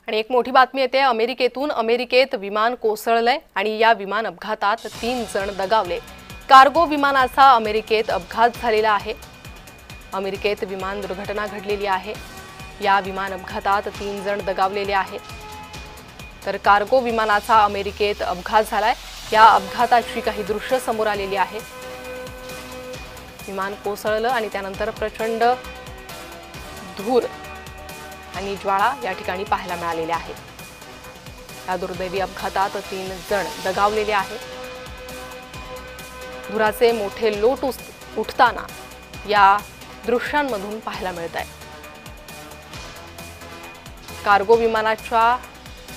आणि एक मोठी बातमी येते अमेरिकेतून। अमेरिकेत विमान कोसळलंय आणि या विमान अपघातात 3 जण दगावले। कार्गो विमानाचा अमेरिकेत अपघात झालेला आहे। अमेरिकेत विमान दुर्घटना घडलेली आहे। या विमान अपघातात 3 जण दगावलेले आहेत। तर कार्गो विमानाचा अमेरिकेत अपघात झालाय। या अपघाताची काही दृश्य समोर आलेली आहेत। विमान कोसळलं आणि त्यानंतर प्रचंड धूर आणि ज्वाळा या ठिकाणी पाहायला मिळालेल्या आहेत। या दुर्दैवी अपघातात 3 जण दगावलेले आहेत। धुराचे मोठे लोट उठताना या दृश्यांमधून पाहायला मिळत आहे। कार्गो विमानाच्या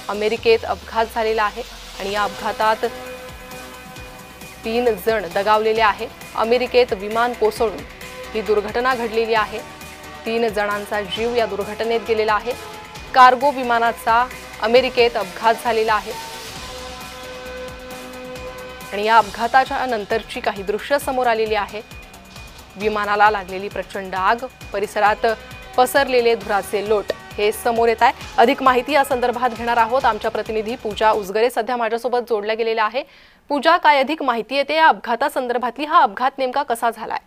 अमेरिकेत अपघात झालेला आहे आणि या अपघातात 3 जण दगावलेले आहेत। अमेरिकेत विमान कोसळून ही दुर्घटना घडलेली आहे। 3 जणांचा जीव या दुर्घटनेत गेलेला आहे। कार्गो विमानाचा अमेरिकेत अपघात झालेला आहे आणि या अपघाताच्या नंतरची काही दृश्य समोर आलेली आहे। विमानाला लागलेली प्रचंड आग, परिसरात पसरलेले धुराचे लोट हे समोर येत आहे। अधिक माहिती या संदर्भात घेणार आहोत। आमच्या प्रतिनिधी पूजा उजगरे सध्या माझ्यासोबत जोडल्या गेलेल्या आहे। पूजा, काय अधिक माहिती येते या अपघातासंदर्भातली? हा अपघात नेमका कसा झालाय?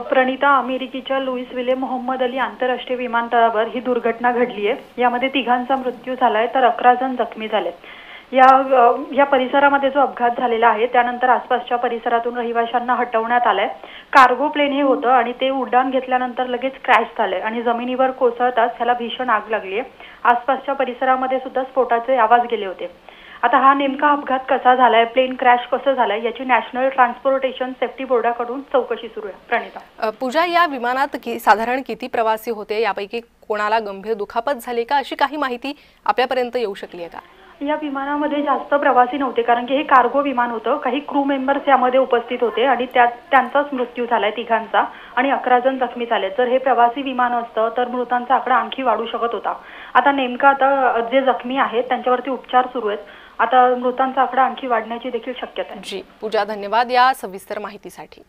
प्रणिता, अमेरिकेच्या लुईसविले मोहम्मद अली आंतरराष्ट्रीय विमानतळावर ही दुर्घटना घडली आहे। यामध्ये 3 मृत्यू झालाय तर 11 जण जखमी झाले। या परिसरामध्ये जो अपघात झालेला आहे त्यानंतर आसपासच्या परिसरातून रहिवाशांना हटवण्यात आलंय। कार्गो प्लेन हे होतं आणि ते उड्डाण घेतल्यानंतर लगेच क्रॅश झाले आणि जमिनीवर कोसळताच त्याला भीषण आग लागली आहे। आसपासच्या परिसरामध्ये सुद्धा स्फोटाचे आवाज गेले होते। आता हा नेमका अपघात कसा झालाय, प्लेन क्रॅश कसं झालंय याची नॅशनल ट्रान्सपोर्टेशन सेफ्टी बोर्डाकडून चौकशी सुरू आहे। प्रणिता, पूजा, या विमानात साधारण किती प्रवासी होते? यापैकी कोणाला गंभीर दुखापत झाली का, अशी काही माहिती आपल्यापर्यंत येऊ शकली आहे का? या विमानामध्ये जास्त प्रवासी नव्हते, कारण की हे कार्गो विमान होतं। काही क्रू मेंबर्स यामध्ये उपस्थित होते आणि त्यांचाच मृत्यू झालाय 3 आणि 11 जण जखमी झाले। जर हे प्रवासी विमान असतं तर मृतांचा आकडा आणखी वाढू शकत होता। आता नेमका आता जे जखमी आहेत त्यांच्यावरती उपचार सुरू आहेत। आता मृतांचा आकडा आणखी वाढण्याची देखील शक्यता आहे। जी पूजा, धन्यवाद या सविस्तर माहितीसाठी।